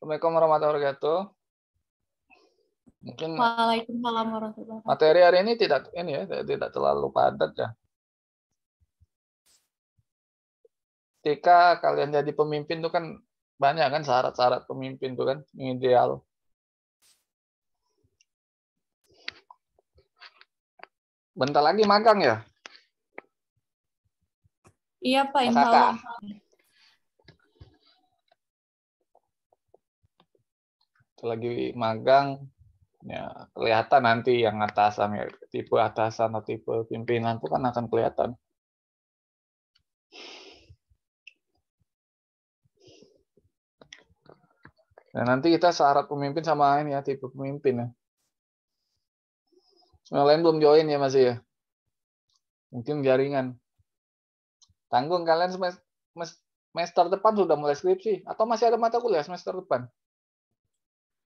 Assalamualaikum warahmatullahi wabarakatuh. Mungkin Waalaikumsalam warahmatullahi wabarakatuh. materi hari ini tidak terlalu padat ya. Ketika kalian jadi pemimpin itu kan banyak kan syarat-syarat pemimpin itu kan yang ideal. Bentar lagi magang ya? Iya Pak, Mas insya Aka. Allah. Lagi magang, ya kelihatan nanti yang atasan, ya, tipe atasan atau tipe pimpinan itu kan akan kelihatan. Nah, nanti kita syarat pemimpin sama ini ya, tipe pemimpin ya. Yang lain belum join ya masih ya? Mungkin jaringan. Tanggung kalian semester depan sudah mulai skripsi? Atau masih ada mata kuliah semester depan?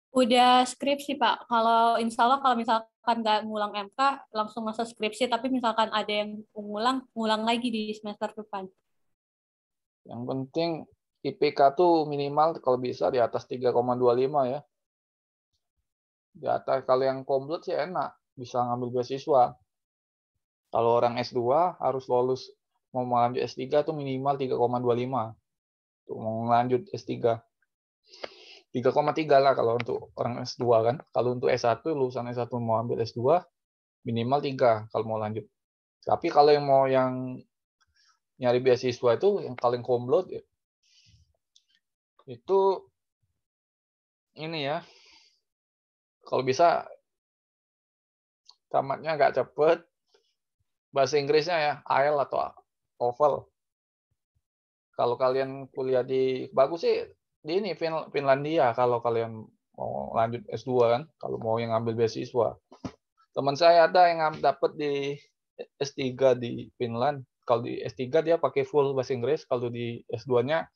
Udah skripsi Pak. Kalau insya Allah kalau misalkan nggak ngulang MK, langsung masuk skripsi. Tapi misalkan ada yang ngulang lagi di semester depan. Yang penting IPK tuh minimal kalau bisa di atas 3,25 ya. Di atas, kalau yang komplit sih enak, bisa ngambil beasiswa. Kalau orang S2 harus lulus, mau lanjut S3 tuh minimal 3,25. Tuh mau lanjut S3. 3,3 lah kalau untuk orang S2 kan. Kalau untuk S1, lulusan S1 mau ambil S2, minimal 3 kalau mau lanjut. Tapi kalau yang mau yang nyari beasiswa itu yang paling komplot ya, itu ini ya, kalau bisa tamatnya agak cepet, bahasa Inggrisnya ya IELTS atau TOEFL. Kalau kalian kuliah di bagus sih di ini Finlandia kalau kalian mau lanjut S2 kan, kalau mau yang ngambil beasiswa. Teman saya ada yang dapat di S3 di Finland. Kalau di S3 dia pakai full bahasa Inggris, kalau di S2-nya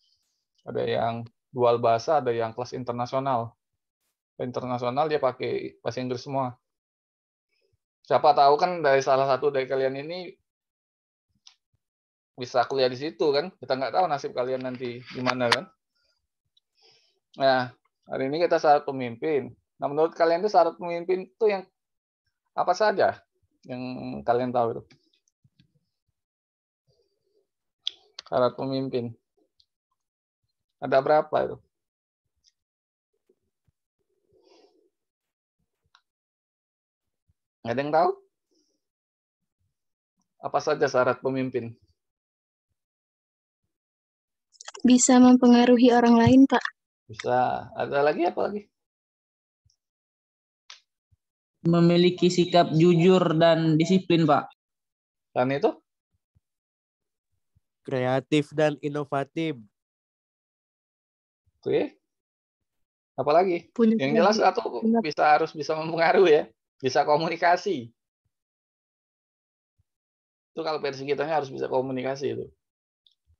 ada yang dual bahasa, ada yang kelas internasional. Internasional dia pakai bahasa Inggris semua. Siapa tahu kan dari salah satu dari kalian ini bisa kuliah di situ kan. Kita nggak tahu nasib kalian nanti gimana kan. Nah, hari ini kita syarat pemimpin. Nah, menurut kalian itu syarat pemimpin itu yang apa saja yang kalian tahu itu? Syarat pemimpin. Ada berapa itu? Ada yang tahu? Apa saja syarat pemimpin? Bisa mempengaruhi orang lain, Pak. Bisa. Ada lagi apa lagi? Memiliki sikap jujur dan disiplin, Pak. Dan itu? Kreatif dan inovatif. Oke. Apalagi? Punya Yang jelas atau harus bisa mempengaruhi ya. Bisa komunikasi. Itu kalau versi kitanya harus bisa komunikasi itu.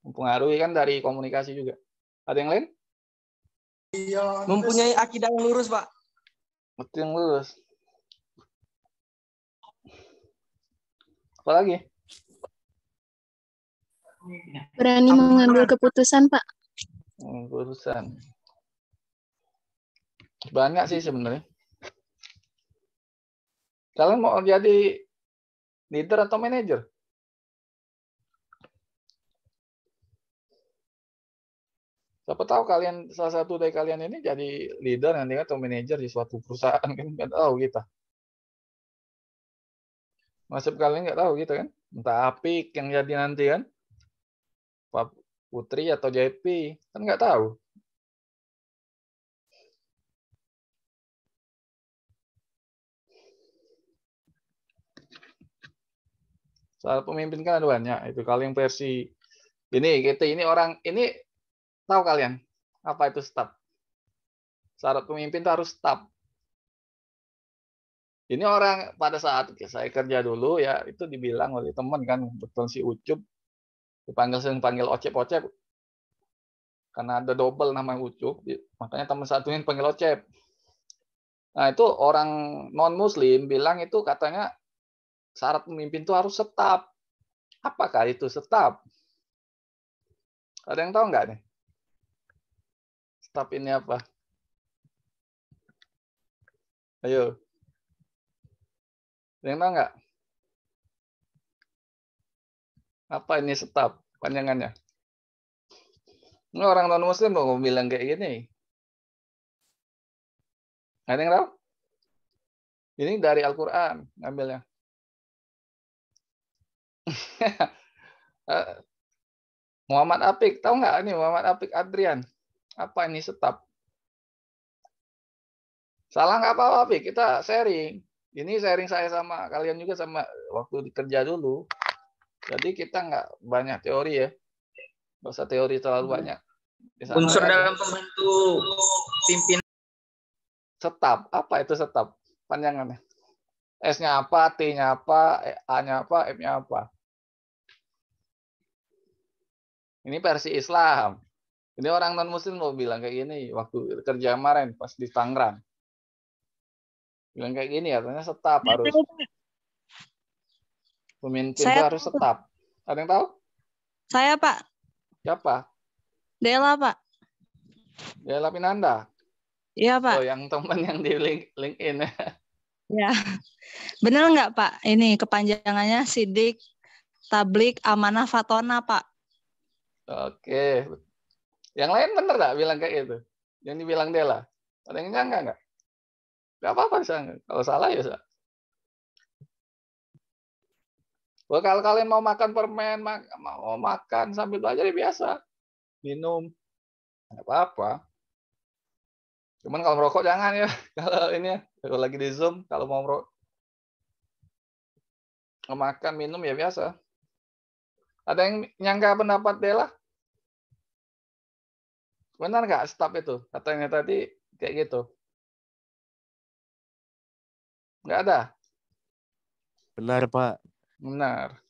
Mempengaruhi kan dari komunikasi juga. Ada yang lain? Mempunyai akidah yang lurus, Pak. Itu yang lurus. Apalagi? Berani mengambil keputusan, Pak. Keputusan. Banyak sih sebenarnya. Kalian mau jadi leader atau manajer? Siapa tahu kalian, salah satu dari kalian ini jadi leader nanti atau manajer di suatu perusahaan kan nggak tahu kita. Nasib kalian nggak tahu gitu kan. Entah Apik yang jadi nanti kan. Pak Putri atau JP kan nggak tahu. Soal pemimpin kan ada banyak. Itu kalau yang versi ini orang ini tahu kalian apa itu staff? Syarat pemimpin itu harus staff. Ini orang pada saat saya kerja dulu ya itu dibilang oleh teman kan betul si Ucup dipanggil Ocep karena ada double nama Ucup makanya teman satunya panggil Ocep. Nah itu orang non Muslim bilang itu katanya syarat pemimpin itu harus staff. Apakah itu staff? Ada yang tahu nggak nih? Staff ini apa? Ayo. Yang tahu nggak? Apa ini staf panjangannya? Ini orang non-muslim mau bilang kayak gini. Ada yang tahu? Ini dari Al-Quran ngambilnya. Muhammad Apik, tahu nggak ini Muhammad Apik Adrian? Apa ini staf? Salah nggak apa-apa, Apik. Kita sharing. Ini sharing saya sama kalian juga sama waktu kerja dulu. Jadi kita nggak banyak teori ya. Nggak usah teori terlalu banyak. Unsur dalam pembantu pimpinan. Staf, apa itu staf? Panjangannya. S-nya apa, T-nya apa, A-nya apa, M-nya apa. Ini versi Islam. Ini orang non-muslim mau bilang kayak gini waktu kerja kemarin pas di Tangerang. Bilang kayak gini, katanya staf harus. Pemimpin itu harus staf. Ada yang tahu? Saya, Pak. Siapa? Dela, Pak. Dela Pinanda. Iya, Pak. Oh, yang teman yang di LinkedIn. Ya. Benar nggak, Pak? Ini kepanjangannya Sidik Tablik Amanah Fatona, Pak. Oke. Yang lain benar nggak bilang kayak gitu? Yang dibilang Dela. Ada yang nyangka nggak? Nggak apa-apa. Kalau salah ya salah. Well, kalau kalian mau makan permen, mau makan sambil belajar ya biasa. Minum. Nggak apa-apa. Cuman kalau merokok jangan ya. Kalau ini ya, kalau lagi di Zoom, kalau mau makan, minum ya biasa. Ada yang nyangka pendapat Dela? Benar nggak staf itu? Katanya tadi kayak gitu. Nggak ada? Benar, Pak. Benar.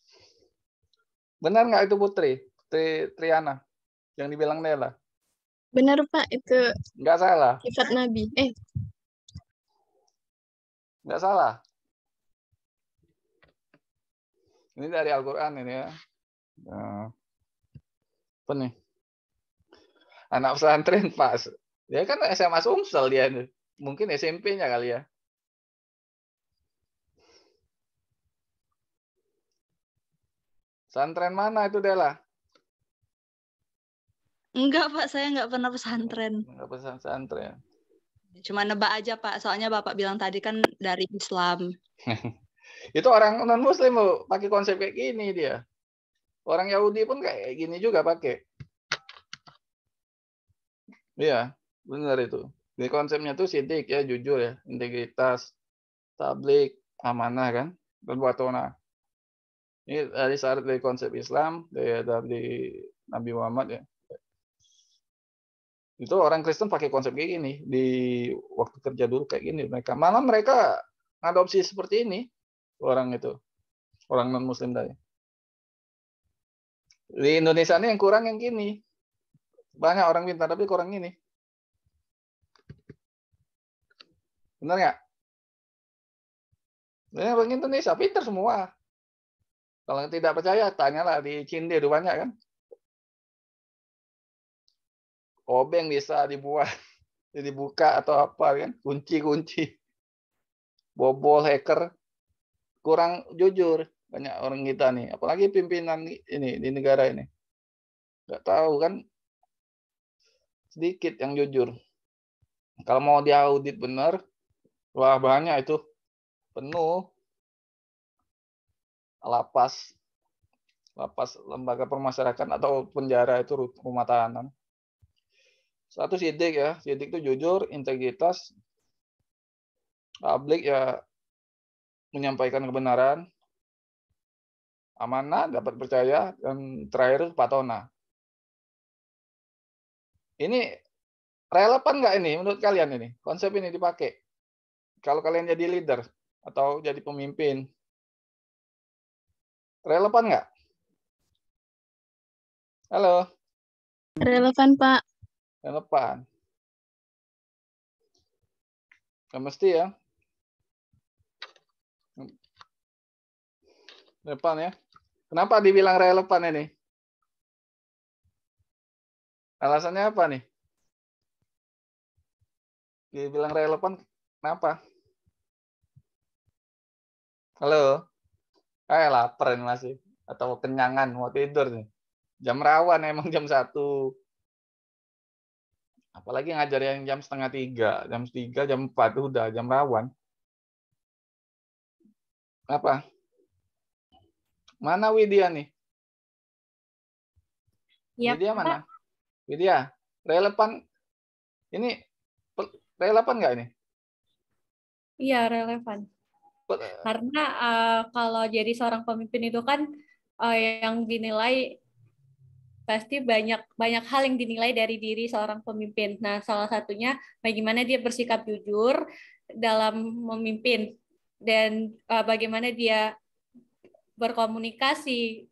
Benar nggak itu Putri? Putri Triana yang dibilang Dela? Benar, Pak. Itu Nggak salah. sifat Nabi. Nggak salah. Ini dari Al-Quran ini ya. Apa nih? Anak pesantren pas. Dia kan SMA Sumsel dia. Mungkin SMP-nya kali ya. Pesantren mana itu Dela? Enggak, Pak. Saya nggak pernah pesantren. Nggak pesantren. Cuma nebak aja, Pak. Soalnya Bapak bilang tadi kan dari Islam. Itu orang non-muslim pakai konsep kayak gini dia. Orang Yahudi pun kayak gini juga pakai. Iya, benar itu. Di konsepnya tuh sidik ya, jujur ya, integritas, tablik, amanah kan, dan watona. Ini dari syarat dari konsep Islam, dari Nabi Muhammad ya. Itu orang Kristen pakai konsep kayak gini di waktu kerja dulu kayak gini mereka. Malah mereka ngadopsi seperti ini orang itu, orang non Muslim tadi. Di Indonesia ini yang kurang yang gini. Banyak orang pintar tapi kurang ini. Benar nggak? Nah, orang Indonesia pintar semua. Kalau tidak percaya, tanyalah di Cinde itu banyak kan. Obeng bisa dibuat, dibuka atau apa kan? Kunci-kunci, bobol, hacker, kurang jujur banyak orang kita nih. Apalagi pimpinan ini di negara ini, nggak tahu kan, sedikit yang jujur. Kalau mau diaudit benar, wah banyak itu, penuh. Lapas lembaga permasyarakatan atau penjara itu rumah tahanan. Satu sidik ya, sidik itu jujur, integritas, publik ya menyampaikan kebenaran, amanah, dapat percaya, dan terakhir patona. Ini relevan nggak ini menurut kalian ini? Konsep ini dipakai kalau kalian jadi leader atau jadi pemimpin, relevan nggak? Halo. Relevan, Pak. Relevan. Nggak mesti ya. Relevan ya. Kenapa dibilang relevan ini? Alasannya apa nih? Dibilang relevan, kenapa? Halo? Lapar nih masih. Atau kenyangan, mau tidur nih. Jam rawan emang jam 1. Apalagi ngajar yang jam 2:30. Jam 3, jam 4 udah jam rawan. Apa? Mana Widya nih? Iya, Widya Pak. mana? Widya, relevan. Ini relevan nggak ini? Iya, relevan. Karena kalau jadi seorang pemimpin itu kan yang dinilai pasti banyak hal yang dinilai dari diri seorang pemimpin. Nah, salah satunya bagaimana dia bersikap jujur dalam memimpin dan bagaimana dia berkomunikasi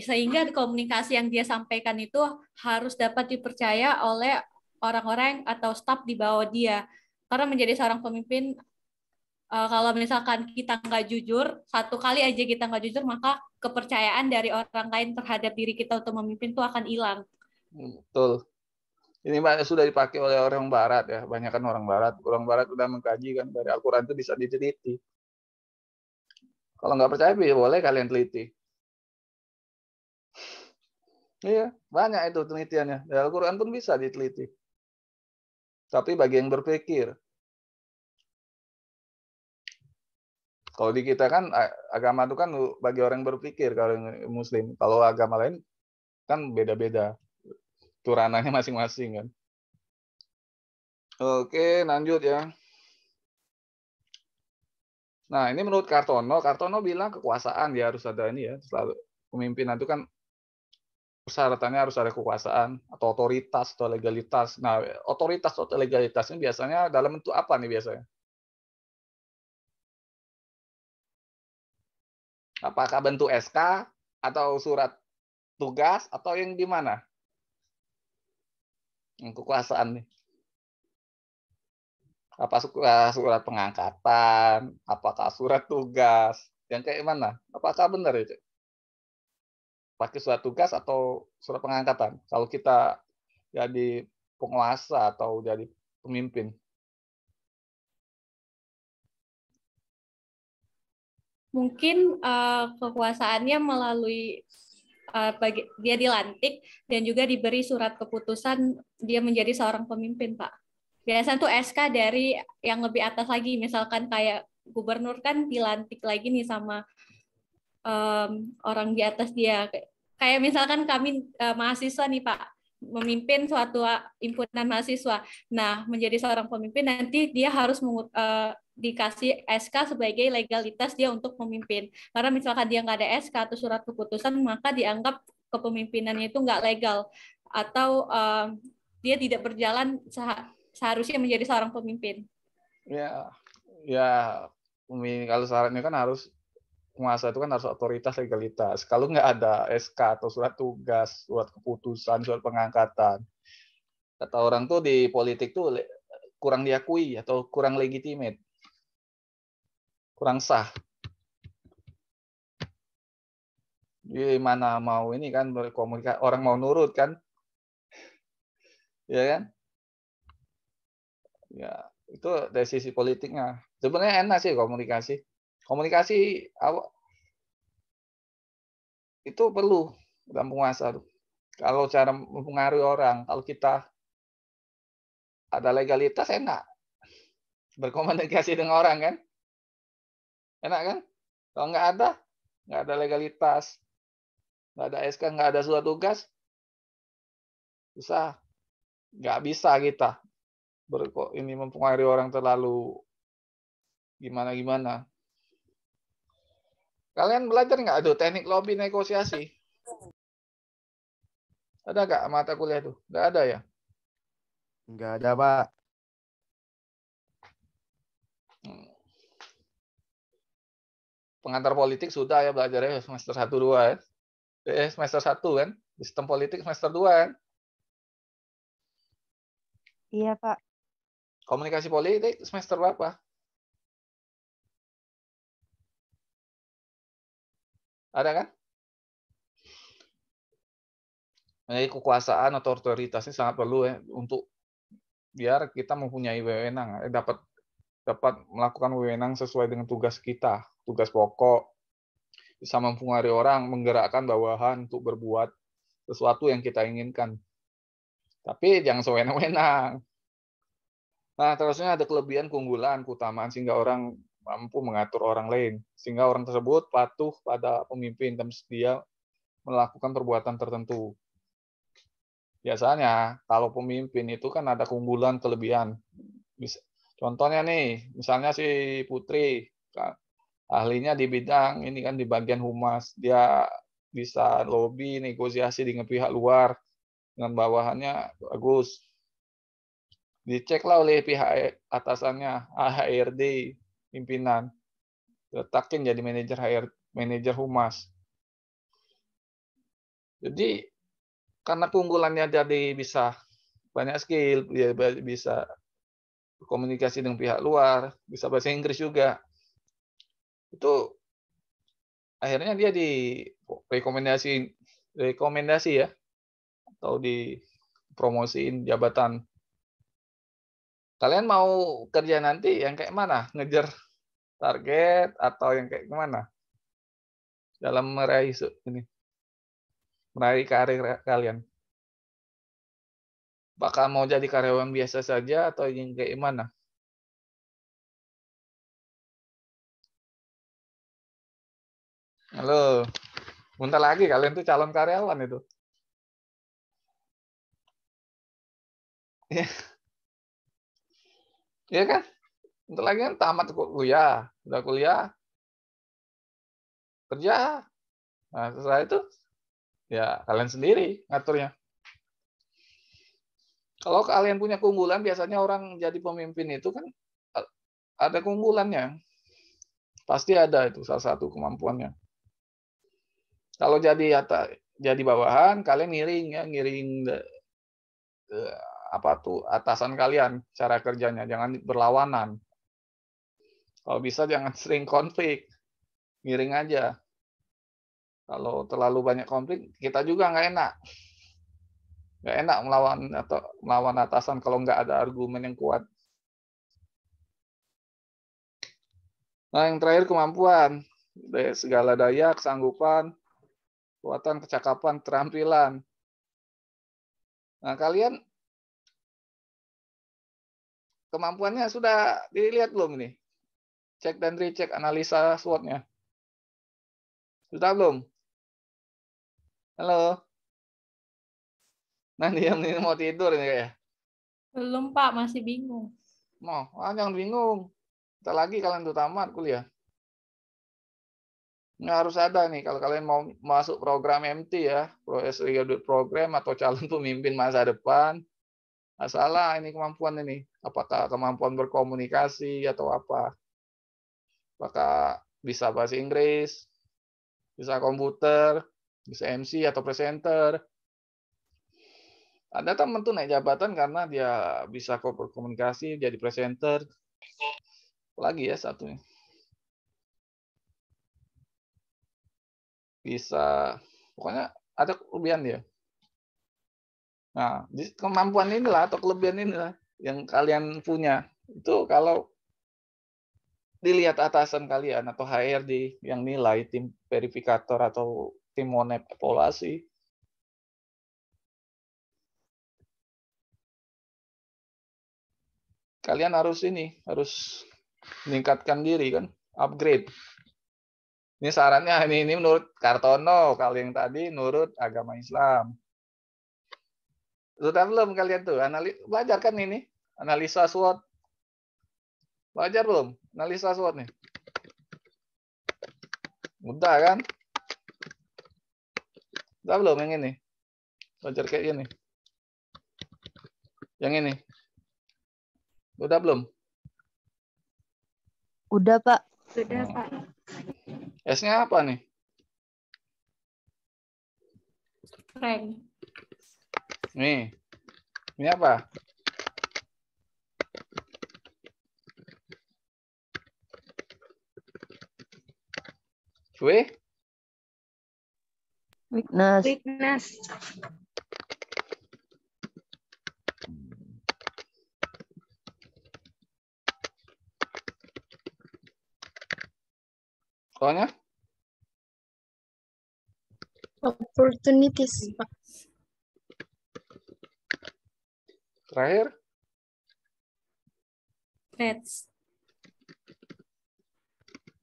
sehingga komunikasi yang dia sampaikan itu harus dapat dipercaya oleh orang-orang atau staf di bawah dia. Karena menjadi seorang pemimpin, kalau misalkan kita nggak jujur, satu kali aja kita nggak jujur, maka kepercayaan dari orang lain terhadap diri kita untuk memimpin itu akan hilang. Betul. Ini sudah dipakai oleh orang Barat ya, banyak kan orang Barat. Orang Barat udah mengkaji kan dari Al-Quran itu bisa diteliti. Kalau nggak percaya, boleh kalian teliti. Iya, banyak itu penelitiannya. Dari Al-Quran pun bisa diteliti. Tapi bagi yang berpikir. Kalau di kita kan agama itu kan bagi orang yang berpikir, kalau yang Muslim. Kalau agama lain kan beda-beda. Itu ranahnya masing-masing kan. Oke, lanjut ya. Nah, ini menurut Kartono. Kartono bilang kekuasaan dia harus ada ini ya. Selalu pemimpinan itu kan persyaratannya harus ada kekuasaan atau otoritas atau legalitas. Nah, otoritas atau legalitas ini biasanya dalam bentuk apa nih biasanya? Apakah bentuk SK atau surat tugas atau yang gimana? Yang kekuasaan nih. Apa surat pengangkatan? Apakah surat tugas? Yang kayak mana? Apakah benar itu? Pakai surat tugas atau surat pengangkatan? Kalau kita jadi penguasa atau jadi pemimpin. Mungkin kekuasaannya melalui dia dilantik dan juga diberi surat keputusan dia menjadi seorang pemimpin, Pak. Biasanya tuh SK dari yang lebih atas lagi, misalkan kayak gubernur kan dilantik lagi nih sama orang di atas dia. Kayak misalkan kami mahasiswa nih Pak, memimpin suatu himpunan mahasiswa. Nah, menjadi seorang pemimpin nanti dia harus dikasih SK sebagai legalitas dia untuk memimpin. Karena misalkan dia nggak ada SK atau surat keputusan, maka dianggap kepemimpinannya itu nggak legal atau dia tidak berjalan seharusnya menjadi seorang pemimpin. Ya, kalau syaratnya kan harus penguasa itu kan harus otoritas legalitas. Kalau nggak ada SK atau surat tugas, surat keputusan, surat pengangkatan, kata orang tuh di politik tuh kurang diakui atau kurang legitimate, kurang sah. Gimana mau ini kan berkomunikasi, orang mau nurut kan, ya kan? Ya itu dari sisi politiknya. Sebenarnya enak sih komunikasi. Komunikasi itu perlu dalam penguasa. Kalau cara mempengaruhi orang, kalau kita ada legalitas enak berkomunikasi dengan orang kan, enak kan? Kalau nggak ada legalitas, nggak ada SK, nggak ada surat tugas, susah, nggak bisa kita ini mempengaruhi orang terlalu gimana. Kalian belajar nggak ada teknik lobby negosiasi? Ada nggak mata kuliah itu? Nggak ada ya? Nggak ada, Pak. Pengantar politik sudah ya belajarnya semester 1-2 ya. Semester 1 kan? Sistem politik semester 2 kan? Iya, Pak. Komunikasi politik semester berapa? Ada kan? Jadi kekuasaan atau otoritas ini sangat perlu ya untuk biar kita mempunyai wewenang, dapat melakukan wewenang sesuai dengan tugas kita. tugas pokok, bisa mempengaruhi orang, menggerakkan bawahan untuk berbuat sesuatu yang kita inginkan. Tapi jangan sewenang-wenang. Nah, terusnya ada kelebihan, keunggulan, keutamaan sehingga orang mampu mengatur orang lain, sehingga orang tersebut patuh pada pemimpin dan sedia melakukan perbuatan tertentu. Biasanya kalau pemimpin itu kan ada keunggulan, kelebihan. Contohnya nih, misalnya si Putri, ahlinya di bidang ini kan di bagian humas, dia bisa lobby, negosiasi dengan pihak luar, dengan bawahannya bagus. Diceklah oleh pihak atasannya, HRD, pimpinan, letakin jadi manajer humas. Jadi karena keunggulannya jadi bisa banyak skill, dia bisa komunikasi dengan pihak luar, bisa bahasa Inggris juga. Itu akhirnya dia rekomendasi ya, atau dipromosiin jabatan. Kalian mau kerja nanti yang kayak mana? Ngejar target atau yang kayak gimana? Dalam meraih karir kalian. Apakah mau jadi karyawan biasa saja atau yang kayak gimana? Halo, bentar lagi kalian tuh calon karyawan itu. Iya kan? Bentar lagi kan tamat kuliah. Udah kuliah, kerja. Nah, setelah itu, ya kalian sendiri ngaturnya. Kalau kalian punya keunggulan, biasanya orang jadi pemimpin itu kan ada keunggulannya. Pasti ada itu salah satu kemampuannya. Kalau jadi bawahan, kalian ngiring atasan kalian cara kerjanya, jangan berlawanan. Kalau bisa jangan sering konflik, ngiring aja. Kalau terlalu banyak konflik, kita juga nggak enak. Nggak enak melawan atasan kalau nggak ada argumen yang kuat. Nah, yang terakhir kemampuan. Segala daya, kesanggupan, kekuatan, kecakapan, keterampilan. Nah, kalian kemampuannya sudah dilihat belum ini? Cek dan recheck, analisa SWOT-nya. Sudah belum? Halo? Nah, diam ini mau tidur ini kayak. Belum, Pak, masih bingung. Jangan bingung. Bentar lagi kalian tuh tamat kuliah. Nggak harus ada nih, kalau kalian mau masuk program MT ya, program atau calon pemimpin masa depan, salah ini kemampuan ini. Apakah kemampuan berkomunikasi atau apa? Apakah bisa bahasa Inggris, bisa komputer, bisa MC atau presenter. Ada teman tuh naik jabatan karena dia bisa berkomunikasi, jadi presenter. Lagi ya satunya. Bisa, pokoknya ada kelebihan dia. Nah, kemampuan inilah atau kelebihan inilah yang kalian punya. Itu kalau dilihat atasan kalian atau HRD yang nilai, tim verifikator atau tim monep evaluasi, kalian harus meningkatkan diri kan, upgrade. Ini sarannya ini menurut Kartono, kalau yang tadi menurut agama Islam. Sudah belum kalian tuh belajar kan ini analisa SWOT? Belajar belum analisa SWOT nih? Mudah kan? Sudah belum yang ini? Belajar kayak gini. Yang ini. Udah belum? Udah, Pak. Sudah, Pak. S-nya apa nih? Strength. Nih. Ini apa? Weakness. Weakness. Soalnya Opportunities, Pak. terakhir Threats.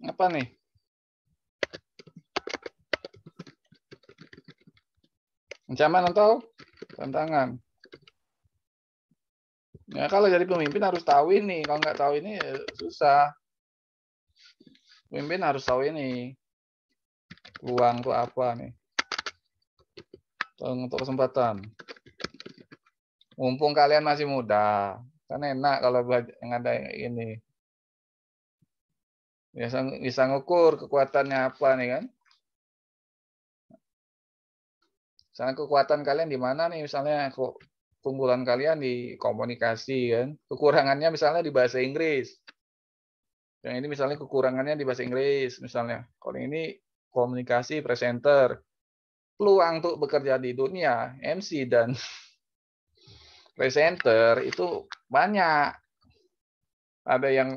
apa nih? Ancaman atau tantangan? Ya kalau jadi pemimpin harus tahu ini. Kalau nggak tahu ini ya susah. Pemimpin harus tahu ini. Peluang tuh apa nih? Untuk kesempatan. Mumpung kalian masih muda, kan enak kalau yang ada ini. Bisa ngukur kekuatannya apa nih kan? Misalnya kekuatan kalian di mana nih? Misalnya keunggulan kalian di komunikasi kan? Kekurangannya misalnya di bahasa Inggris. Yang ini misalnya kekurangannya di bahasa Inggris misalnya. Kalau ini komunikasi presenter. Peluang untuk bekerja di dunia MC dan presenter itu banyak. Ada yang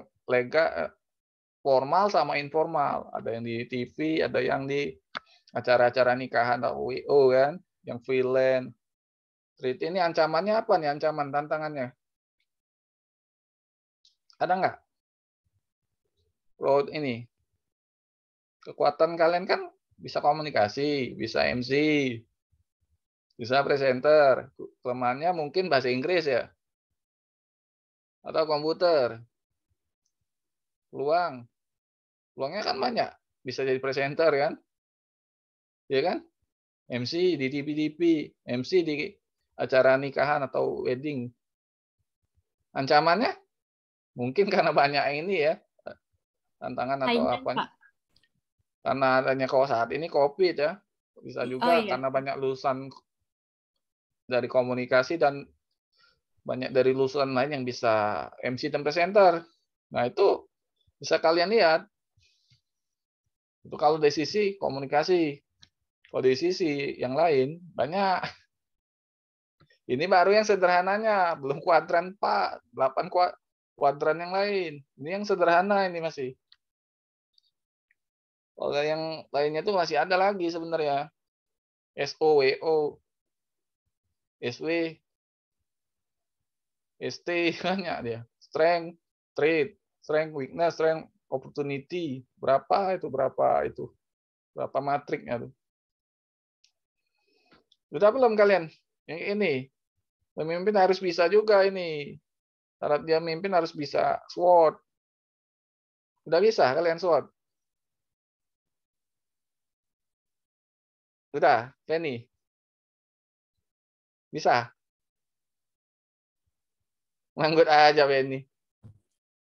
formal sama informal. Ada yang di TV, ada yang di acara-acara nikahan atau WO kan, yang freelance. Ini ancamannya apa nih? Ancaman tantangannya ada nggak? Kalau ini kekuatan kalian kan bisa komunikasi, bisa MC, bisa presenter. Kelemahannya mungkin bahasa Inggris ya, atau komputer. Peluangnya kan banyak. Bisa jadi presenter kan, ya kan? MC di TV, MC di acara nikahan atau wedding. Ancamannya mungkin karena banyak ini ya, tantangan atau Saingan, apa? Pak. Karena adanya kalau saat ini COVID ya, bisa juga iya. karena banyak lulusan dari komunikasi dan banyak dari lulusan lain yang bisa MC dan presenter. Nah itu bisa kalian lihat. Itu kalau dari sisi komunikasi. Kalau dari sisi yang lain banyak. Ini baru yang sederhananya, belum kuadran 4, 8 kuadran yang lain. Ini yang sederhana ini masih. Kalau yang lainnya itu masih ada lagi sebenarnya. SO, WO, SW, ST banyak dia. Strength, trait, strength, weakness, strength, opportunity. Berapa itu? Berapa matriknya tuh? Sudah belum kalian? Yang ini. Pemimpin harus bisa juga ini. Syarat dia memimpin harus bisa SWOT. Sudah bisa kalian SWOT? Sudah, Penny? Bisa? Nganggut aja, Penny.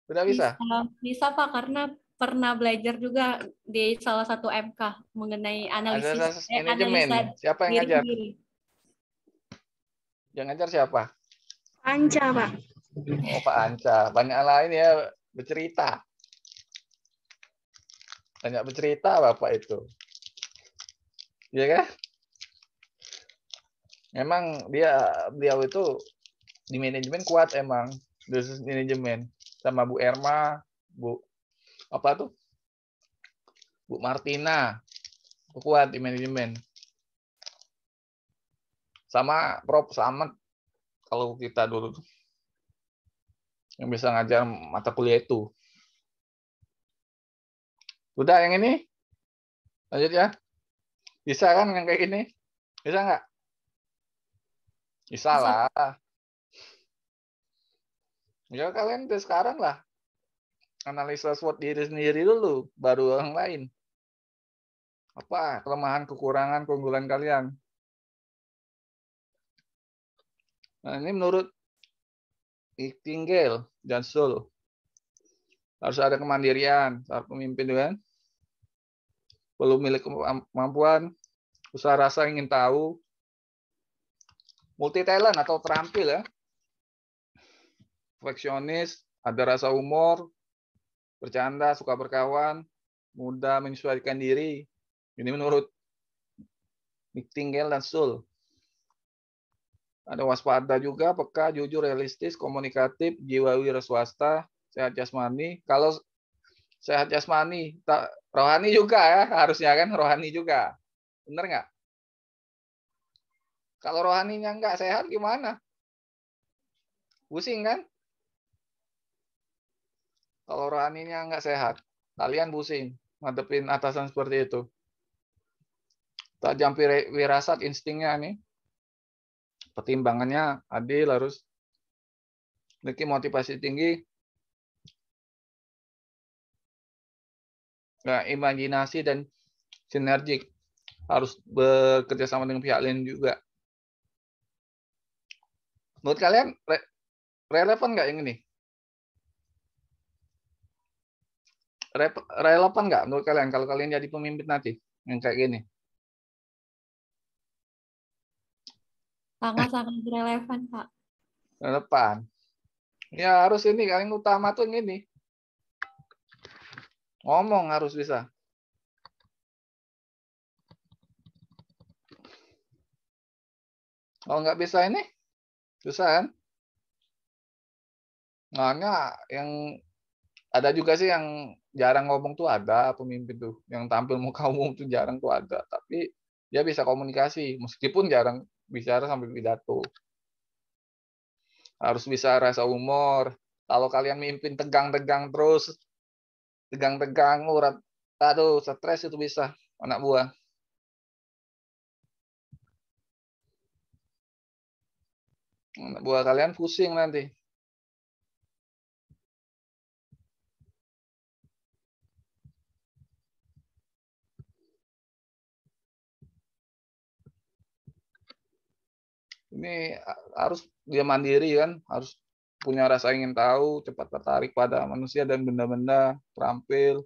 Sudah bisa? Bisa Pak, karena pernah belajar juga di salah satu MK mengenai Asas analisa manajemen. Siapa yang diri ngajar? sendiri. Yang ngajar siapa? Anca, Pak. Oh, Pak Anca. Banyak lain ya bercerita. Banyak bercerita Bapak itu. Iya kan? Memang beliau itu di manajemen kuat emang. Di manajemen sama Bu Erma, Bu apa tuh? Bu Martina. Kuat di manajemen. Sama Prof Slamet kalau kita dulu tuh yang bisa ngajar mata kuliah itu. Udah yang ini? Lanjut ya. Bisa kan yang kayak gini? Bisa nggak? Bisa lah. Ya kalian dari sekarang lah. Analisa SWOT diri sendiri dulu, baru orang lain. Apa kelemahan, kekurangan, keunggulan kalian? Nah, ini menurut Nightingale dan Sul. Harus ada kemandirian saat pemimpin kan. Perlu milik kemampuan, usaha rasa ingin tahu, multi talent atau terampil ya. Perfeksionis, ada rasa humor, bercanda, suka berkawan, mudah menyesuaikan diri. Ini menurut Nightingale dan Sul. Ada waspada juga, peka, jujur, realistis, komunikatif, jiwa wira swasta, sehat jasmani. Kalau Sehat jasmani, rohani juga ya, harusnya kan rohani juga. Bener nggak? Kalau rohaninya nggak sehat gimana? Pusing kan? Kalau rohaninya nggak sehat, kalian pusing ngadepin atasan seperti itu. Tajam wirasat instingnya nih. Pertimbangannya adil, harus memiliki motivasi tinggi. Nah, imajinasi dan sinergik, harus bekerja sama dengan pihak lain juga. Menurut kalian relevan nggak yang ini? Relevan nggak menurut kalian kalau kalian jadi pemimpin nanti yang kayak gini? Sangat-sangat relevan, Pak. Relevan. Ya harus ini, yang utama tuh yang ini. Ngomong harus bisa. Kalau nggak bisa ini, susah kan? Makanya yang ada juga sih yang jarang ngomong tuh, ada pemimpin tuh yang tampil muka umum tuh jarang tuh ada, tapi dia bisa komunikasi meskipun jarang bicara sambil pidato. Harus bisa rasa humor. Kalau kalian mimpin tegang-tegang terus, tegang-tegang, aduh stres itu bisa anak buah. Anak buah kalian pusing nanti. Ini harus dia mandiri kan, harus punya rasa ingin tahu, cepat tertarik pada manusia dan benda-benda, terampil,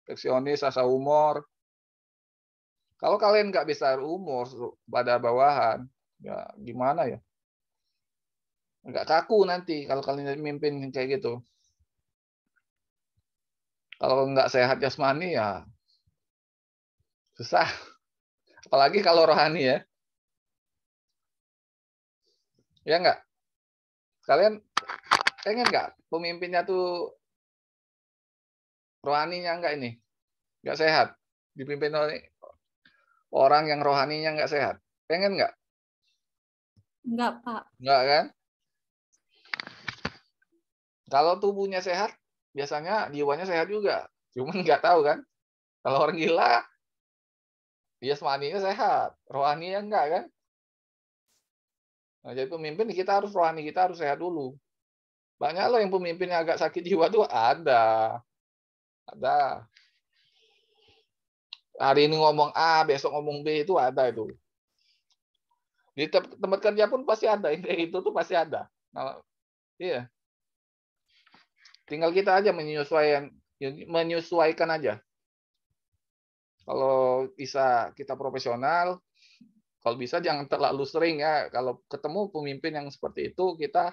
perfeksionis, rasa humor. Kalau kalian nggak bisa humor pada bawahan, ya gimana ya? Nggak kaku nanti kalau kalian mimpin kayak gitu. Kalau nggak sehat jasmani ya susah. Apalagi kalau rohani ya. Ya nggak? Kalian pengen nggak pemimpinnya tuh rohaninya nggak ini? Nggak sehat. Dipimpin oleh orang yang rohaninya nggak sehat. Pengen nggak? Enggak, Pak. Nggak kan? Kalau tubuhnya sehat, biasanya jiwanya sehat juga. Cuman nggak tahu kan? Kalau orang gila, jasmaninya sehat, rohaninya enggak kan? Nah, jadi pemimpin kita harus rohani, kita harus sehat dulu. Banyak loh yang pemimpinnya agak sakit jiwa tuh ada. Ada. Hari ini ngomong A, besok ngomong B, itu ada itu. Di tempat kerja pun pasti ada, kayak itu tuh pasti ada. Nah, iya. Tinggal kita aja menyesuaikan aja. Kalau bisa kita profesional, kalau bisa jangan terlalu sering ya. Kalau ketemu pemimpin yang seperti itu, kita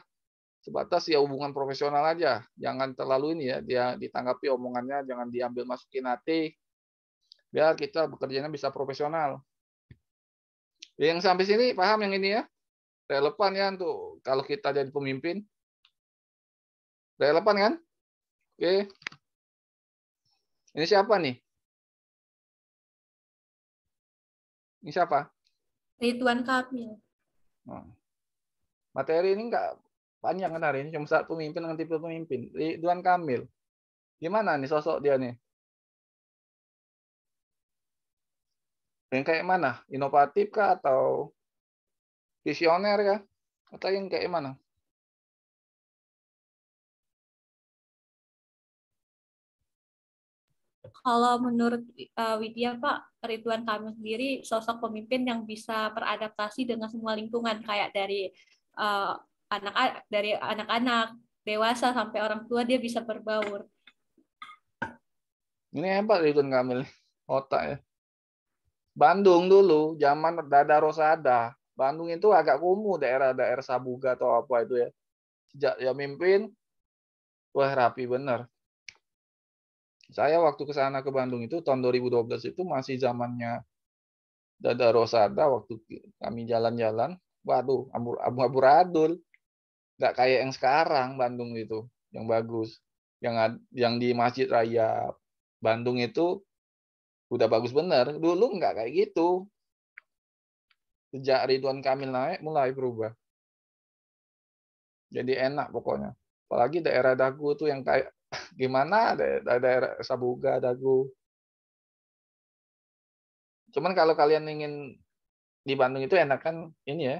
sebatas ya hubungan profesional aja. Jangan terlalu ini ya, dia ditanggapi omongannya, jangan diambil masukin hati. Biar kita bekerjanya bisa profesional. Yang sampai sini paham yang ini ya? Relevan ya untuk kalau kita jadi pemimpin? Relevan kan? Oke. Ini siapa nih? Ini siapa? Ridwan Kamil. Materi ini enggak panjang kan hari ini, cuma satu pemimpin dengan tipe pemimpin. Ridwan Kamil. Gimana nih sosok dia nih? Yang kayak mana? Inovatif kah atau visioner kah? Atau yang kayak mana? Kalau menurut Widya, Pak, Ridwan Kamil sendiri sosok pemimpin yang bisa beradaptasi dengan semua lingkungan, kayak dari anak-anak, dewasa sampai orang tua, dia bisa berbaur. Ini hebat Ridwan Kamil. Otak ya. Bandung dulu, zaman Dada Rosada. Bandung itu agak kumuh, daerah-daerah Sabuga atau apa itu ya. Sejak dia mimpin, wah rapi bener. Saya waktu ke sana ke Bandung itu tahun 2012 itu masih zamannya Dada Rosada, waktu kami jalan-jalan, waduh, amburadul. Nggak kayak yang sekarang Bandung itu, yang bagus. yang di Masjid Raya Bandung itu udah bagus bener. Dulu nggak kayak gitu. Sejak Ridwan Kamil naik mulai berubah. Jadi enak pokoknya. Apalagi daerah Dagu tuh yang kayak gimana, daerah Sabuga, Dagu. Cuman kalau kalian ingin di Bandung itu enak kan ini ya,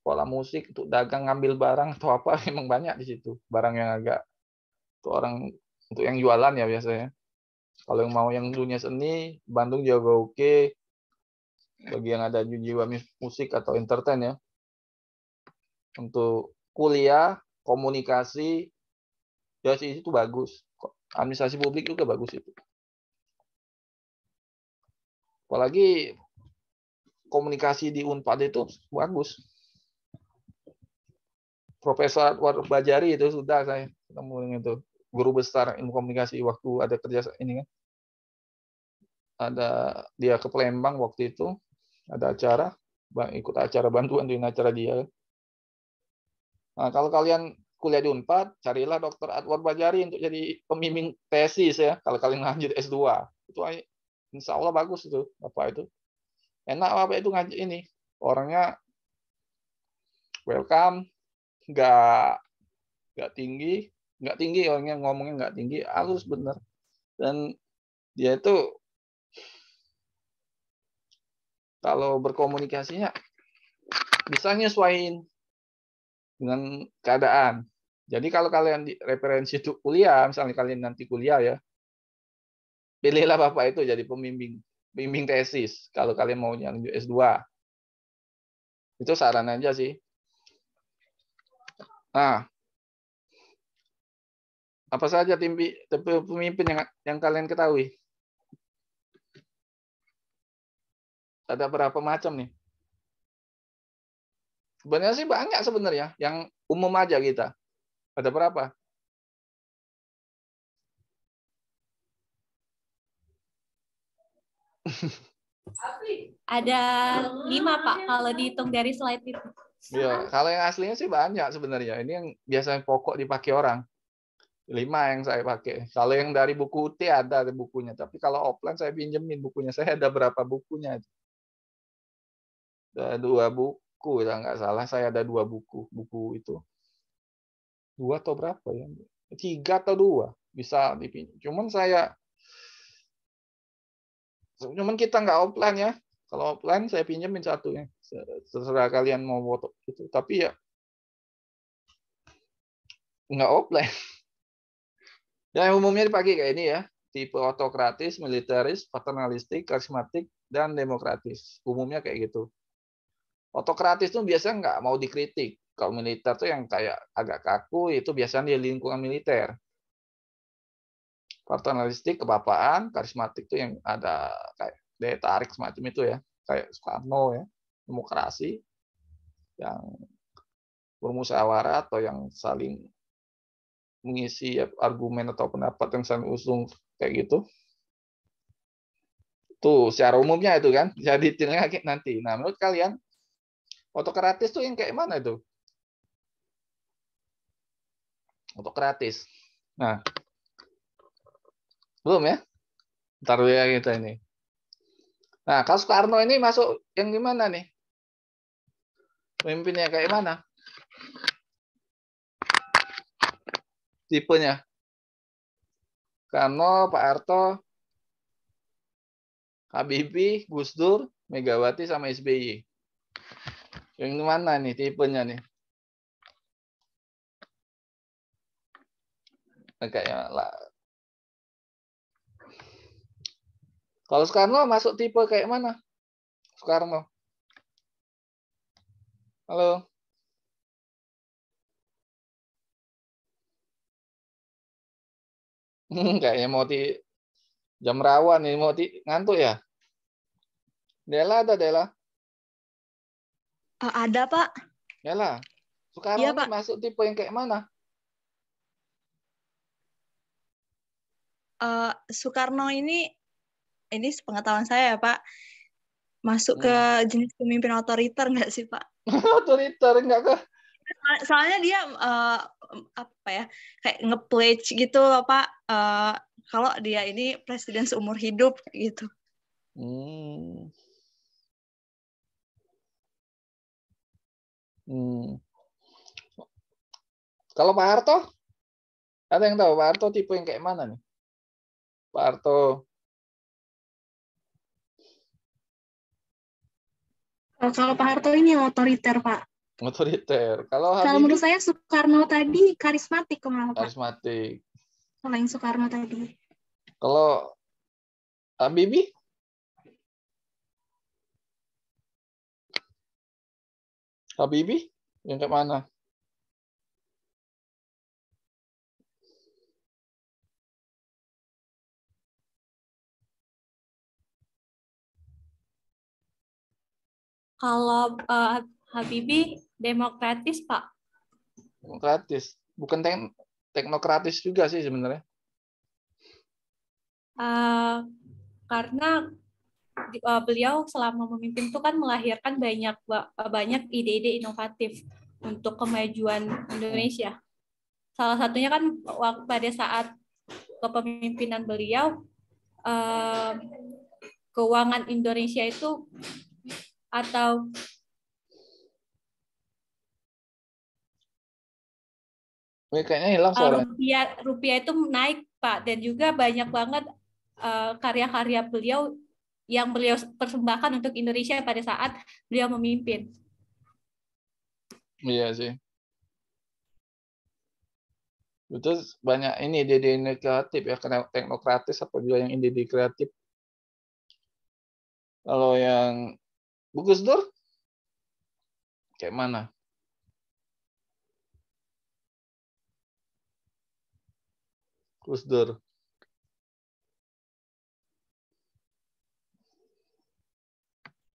sekolah musik untuk dagang ngambil barang atau apa memang banyak di situ. Barang yang agak untuk orang untuk yang jualan ya biasanya. Kalau yang mau yang dunia seni, Bandung juga oke. Bagi yang ada jiwa musik atau entertain ya. Untuk kuliah, komunikasi, ya sih itu bagus. Administrasi publik juga bagus itu. Apalagi komunikasi di Unpad itu bagus. Profesor Atwar Bajari itu sudah saya ketemu dengan itu. Guru besar ilmu komunikasi waktu ada kerja ini kan. Ada dia ke Palembang waktu itu. Ada acara, ikut acara bantuan di acara dia. Nah, kalau kalian kuliah di Unpad, carilah Dr. Atwar Bajari untuk jadi pembimbing tesis ya. Kalau kalian lanjut S2, itu insya Allah bagus itu. Apa itu? Enak apa itu ngaji ini. Orangnya welcome, nggak tinggi orangnya, ngomongnya nggak tinggi, halus bener. Dan dia itu kalau berkomunikasinya bisa nyesuaiin dengan keadaan. Jadi kalau kalian di referensi untuk kuliah, misalnya kalian nanti kuliah ya, pilihlah Bapak itu jadi pembimbing tesis. Kalau kalian mau yang S2. Itu saran aja sih. Nah, apa saja pemimpin yang kalian ketahui? Ada berapa macam nih? Sebenarnya sih banyak sebenarnya. Yang umum aja kita. Ada berapa? Ada 5 Pak kalau dihitung dari slide itu. Ya, kalau yang aslinya sih banyak sebenarnya. Ini yang biasanya pokok dipakai orang. 5 yang saya pakai. Kalau yang dari buku UT ada bukunya. Tapi kalau offline saya pinjemin bukunya. Saya ada berapa bukunya? Ada 2 buku, ya nggak salah. Saya ada 2 buku itu. 2 atau berapa ya? 3 atau 2 bisa dipinjam. Cuman kita nggak offline ya. Kalau offline saya pinjemin satu ya. Terserah kalian mau foto itu. Tapi ya nggak offline. Ya umumnya dipakai kayak ini ya. Tipe autokratis, militeris, paternalistik, karismatik, dan demokratis. Umumnya kayak gitu. Autokratis itu biasanya nggak mau dikritik. Kalau militer tuh yang kayak agak kaku, itu biasanya di lingkungan militer. Paternalistik, kebapaan, karismatik itu yang ada kayak daya tarik semacam itu ya. Kayak Soekarno ya, demokrasi, yang bermusyawarah atau yang saling mengisi argumen atau pendapat yang saling usung kayak gitu. Tuh, secara umumnya itu kan, bisa detailnya nanti. Nah, menurut kalian, autokratis tuh yang kayak mana itu? Autokratis. Nah, belum ya? Ntar dulu ya kita ini. Nah, kalau Soekarno ini masuk yang gimana nih? Pemimpinnya kayak mana? Tipenya? Soekarno, Pak Harto, Habibie, Gus Dur, Megawati, sama SBY. Yang mana nih tipenya nih? Kayaknya lah. Kalau Soekarno masuk tipe kayak mana? Soekarno. Halo. Kayaknya mau jam rawan nih, mau ngantuk ya? Dela ada Dela? Ada, Pak. Dela. Soekarno Iya, ini Pak. masuk tipe yang kayak mana? Soekarno ini sepengetahuan saya ya Pak, masuk ke jenis pemimpin otoriter nggak sih Pak? Otoriter enggak ke? Soalnya dia apa ya, kayak nge-pledge gitu apa kalau dia ini presiden seumur hidup gitu. Hmm. Hmm. Kalau Pak Harto, ada yang tahu Pak Harto tipe yang kayak mana nih? Pak Harto. Kalau Pak Harto ini otoriter, Pak. Otoriter. Kalau Kalau menurut Habibie saya Soekarno tadi karismatik malah, Pak. karismatik. Kalau yang Soekarno tadi. Kalau Habibie yang kayak mana? Kalau Habibie demokratis, Pak. Demokratis. Bukan teknokratis juga sih sebenarnya. Karena beliau selama memimpin itu kan melahirkan banyak ide-ide inovatif untuk kemajuan Indonesia. Salah satunya kan pada saat kepemimpinan beliau, keuangan Indonesia itu atau Kayaknya hilang suaranya. rupiah itu naik, Pak, dan juga banyak banget karya-karya beliau yang beliau persembahkan untuk Indonesia pada saat beliau memimpin. Iya sih. Betul, banyak ini ide-ide kreatif ya, karena teknokratis apa juga yang ide-ide kreatif. Kalau yang Gus Dur kayak mana? Gus Dur.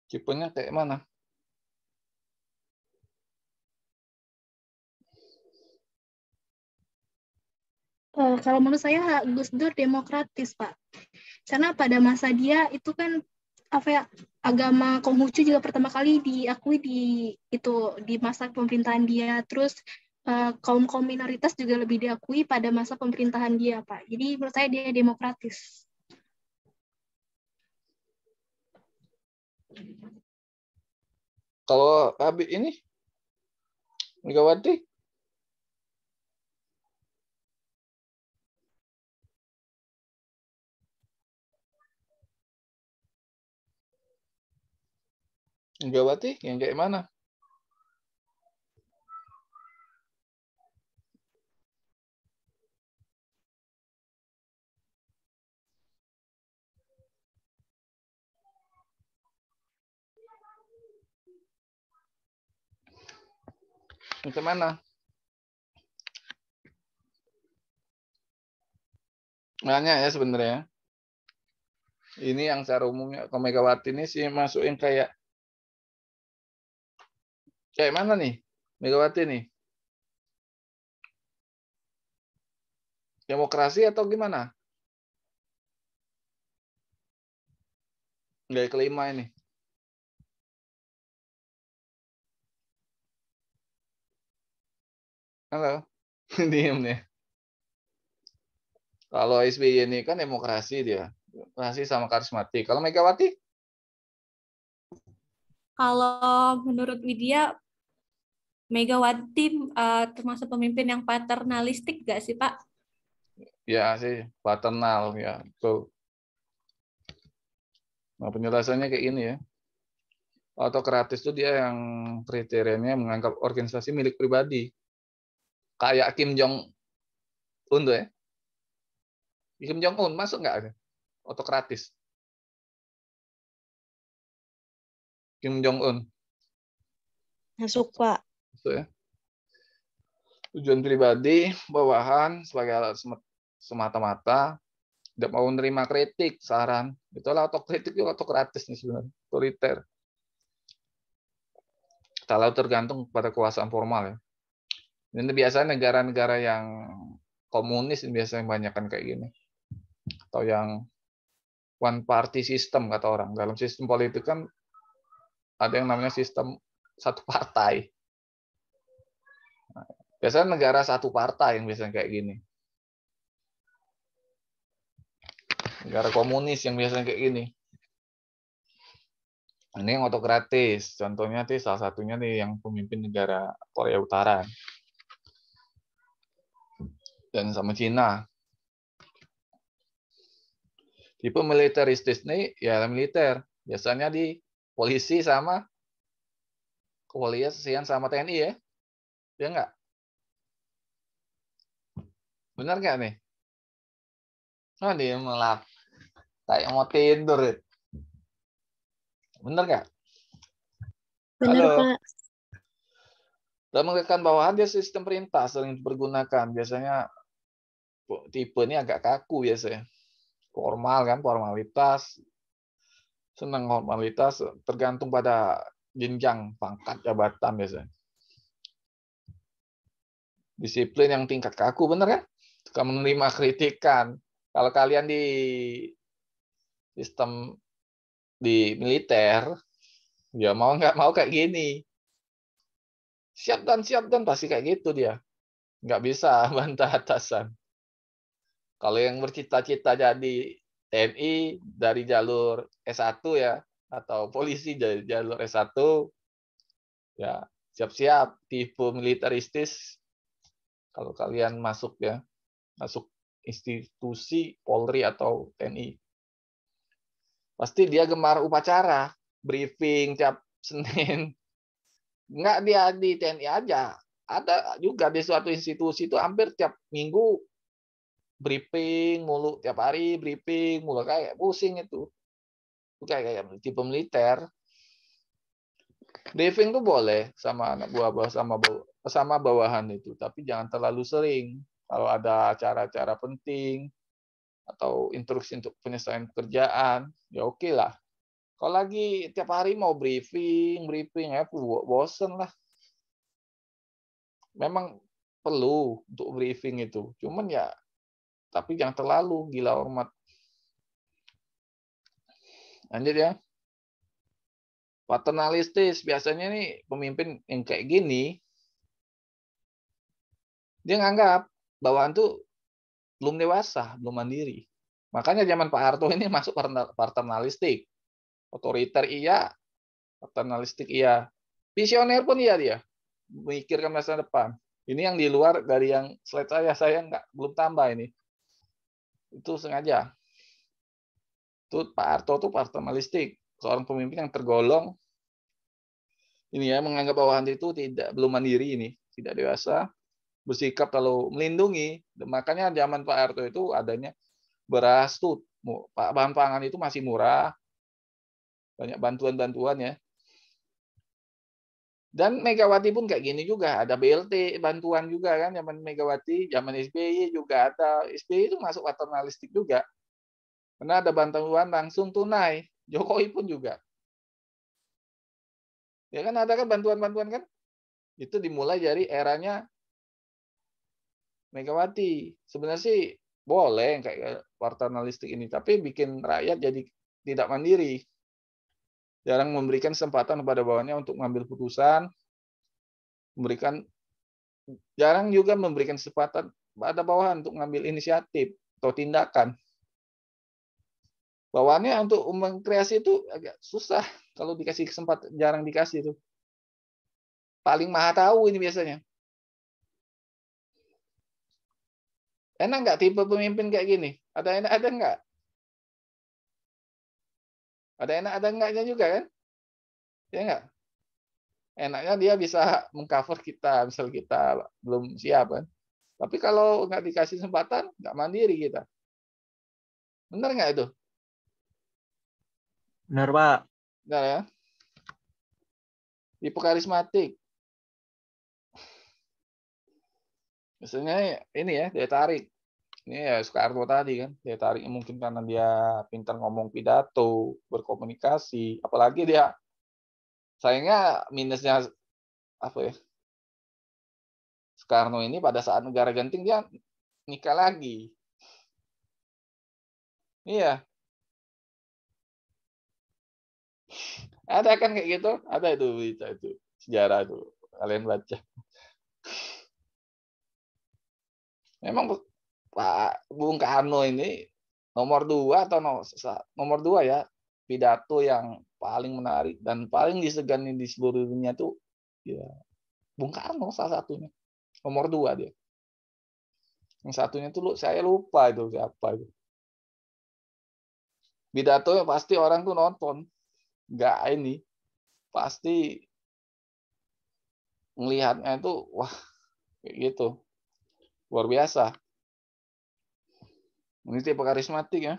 Tipenya kayak mana? Kalau menurut saya Gus Dur demokratis, Pak. Karena pada masa dia itu kan apa ya, agama Konghucu juga pertama kali diakui di masa pemerintahan dia. Terus kaum minoritas juga lebih diakui pada masa pemerintahan dia, Pak. Jadi menurut saya dia demokratis. Kalau Habib ini Megawati? Megawati yang kayak mana? Yang mana? Banyak ya sebenarnya. Ini yang secara umumnya ke Megawati ini sih masukin kayak mana nih? Megawati nih. Demokrasi atau gimana? Nggak kelima ini. Halo. Diem nih. Kalau SBY ini kan demokrasi dia. Demokrasi sama karismatik. Kalau Megawati? Kalau menurut Widya, Megawati termasuk pemimpin yang paternalistik nggak sih, Pak? Ya sih, paternal ya. Betul. Nah, penjelasannya kayak gini ya. Autokratis itu dia yang kriterianya menganggap organisasi milik pribadi. Kayak Kim Jong Un tuh ya. Kim Jong Un masuk nggak ada? Autokratis. Kim Jong Un. Masuk, Pak. Masuk ya. Tujuan pribadi, bawahan sebagai alat semata-mata, tidak mau menerima kritik, saran. Itulah otokritik juga autokratis nih sebenarnya, otoriter. Kalau tergantung pada kekuasaan formal ya. Ini biasanya negara-negara yang komunis biasanya banyakkan kayak gini. Atau yang one party system kata orang. Dalam sistem politik kan ada yang namanya sistem satu partai. Biasanya negara satu partai yang biasanya kayak gini. Negara komunis yang biasanya kayak gini. Ini yang otokratis. Contohnya nih salah satunya nih yang pemimpin negara Korea Utara dan sama Cina. Tipe militeristis nih ya militer. Biasanya di polisi sama kepolisian sama TNI ya. Ya enggak? Benar nggak nih? Oh, dia malah kayak mau tidur. Benar nggak? Benar, Halo. Pak. Dan mengatakan bahwa ada sistem perintah sering dipergunakan. Biasanya tipe ini agak kaku biasanya. Formal kan, formalitas. Senang formalitas tergantung pada jenjang pangkat jabatan biasanya. Disiplin yang tingkat kaku, benar kan? Suka menerima kritikan. Kalau kalian di sistem di militer, ya mau nggak mau kayak gini. Siap dan pasti kayak gitu dia. Nggak bisa bantah atasan. Kalau yang bercita-cita jadi TNI dari jalur S1 ya, atau polisi dari jalur S1, ya siap-siap tipe militeristis. Kalau kalian masuk ya, masuk institusi Polri atau TNI. Pasti dia gemar upacara, briefing tiap Senin. Nggak dia di TNI aja. Ada juga di suatu institusi itu hampir tiap minggu briefing mulu, tiap hari briefing mulu, kayak pusing itu. Itu kayak tipe militer. Briefing tuh boleh sama anak buah sama bawahan itu, tapi jangan terlalu sering. Kalau ada acara-acara penting atau instruksi untuk penyelesaian pekerjaan, ya oke lah. Kalau lagi tiap hari mau briefing ya bosen lah. Memang perlu untuk briefing itu, cuman ya tapi jangan terlalu gila hormat. Lanjut ya. Paternalistis biasanya nih pemimpin yang kayak gini, dia nganggap bawahan tuh belum dewasa, belum mandiri. Makanya zaman Pak Harto ini masuk paternalistik. Otoriter iya, paternalistik iya. Visioner pun iya dia. Memikirkan masa depan. Ini yang di luar dari yang slide saya belum tambah ini. Itu sengaja. Itu Pak Harto tuh paternalistik, seorang pemimpin yang tergolong ini ya, menganggap bawahan itu belum mandiri ini, tidak dewasa, bersikap terlalu melindungi. Makanya zaman Pak Harto itu adanya beras tuh, bahan pangan itu masih murah, banyak bantuan-bantuan ya. Dan Megawati pun kayak gini juga, ada BLT bantuan juga kan zaman Megawati, zaman SBY juga ada. SBY itu masuk paternalistik juga. Karena ada bantuan langsung tunai. Jokowi pun juga. Ya kan ada kan bantuan-bantuan kan? Itu dimulai dari eranya Megawati. Sebenarnya sih boleh kayak paternalistik ini, tapi bikin rakyat jadi tidak mandiri. Jarang memberikan kesempatan kepada bawahannya untuk mengambil putusan, jarang juga memberikan kesempatan pada bawahan untuk mengambil inisiatif atau tindakan. Bawahannya untuk mengkreasi itu agak susah kalau dikasih kesempatan, jarang dikasih itu. Paling maha tahu ini biasanya. Enak nggak tipe pemimpin kayak gini? Ada nggak? Ada enak ada enggaknya juga kan? Ya nggak? Enaknya dia bisa mengcover kita, misal kita belum siap kan. Tapi kalau nggak dikasih kesempatan, nggak mandiri kita. Benar nggak itu? Benar, Pak. Benar ya? Tipe karismatik. Misalnya ini ya, dia tarik. Ini ya Soekarno tadi kan, dia tarik mungkin karena dia pintar ngomong pidato, berkomunikasi, apalagi dia sayangnya minusnya apa ya? Soekarno ini pada saat negara genting dia nikah lagi. Iya, ada kan kayak gitu, ada itu berita itu sejarah itu kalian baca. Memang Pak Bung Karno ini nomor 2 atau nomor 2 ya, pidato yang paling menarik dan paling disegani di seluruh dunia tuh ya Bung Karno salah satunya. Nomor 2 dia. Yang satunya tuh saya lupa itu siapa itu. Pidatonya pasti orang tuh nonton. Nggak ini. Pasti melihatnya itu wah kayak gitu. Luar biasa. Ini tipe karismatik ya.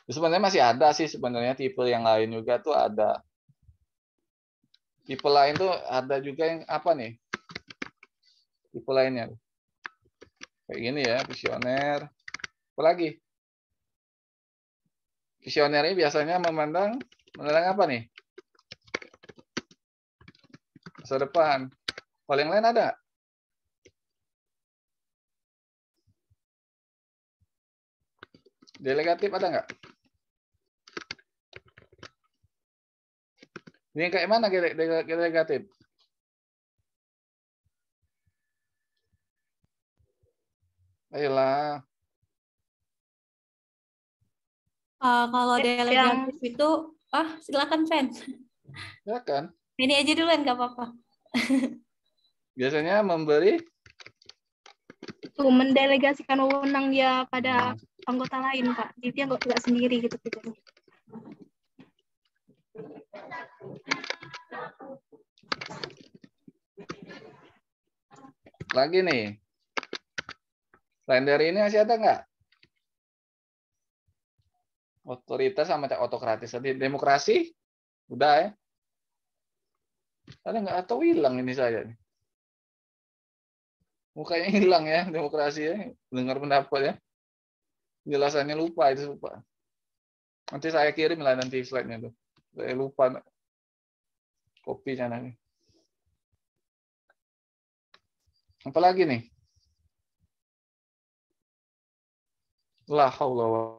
Sebenarnya masih ada sih sebenarnya tipe yang lain juga tuh ada. Tipe lain tuh ada juga yang apa nih? Tipe lainnya. Kayak gini ya, visioner. Apa lagi? Visioner ini biasanya memandang apa nih? Masa depan. Kalau yang lain ada? Delegatif ada nggak? Ini kayak mana delegatif? Ayolah. Kalau delegatif itu, silakan Fen. Ya kan? Ini aja duluan, nggak apa-apa. Biasanya memberi mendelegasikan wewenang dia pada anggota lain, Pak. Jadi dia nggak sendiri gitu. lagi nih. Selain dari ini masih ada nggak? Otoritas sama autokratis. Tadi demokrasi, udah ya. Ada nggak atau hilang ini saya? Mukanya hilang ya demokrasi ya. Dengar pendapat ya. Jelasannya lupa itu lupa. Nanti saya kirim lah nanti slide-nya tuh. Saya lupa kopinya nanti. Apalagi nih? La haula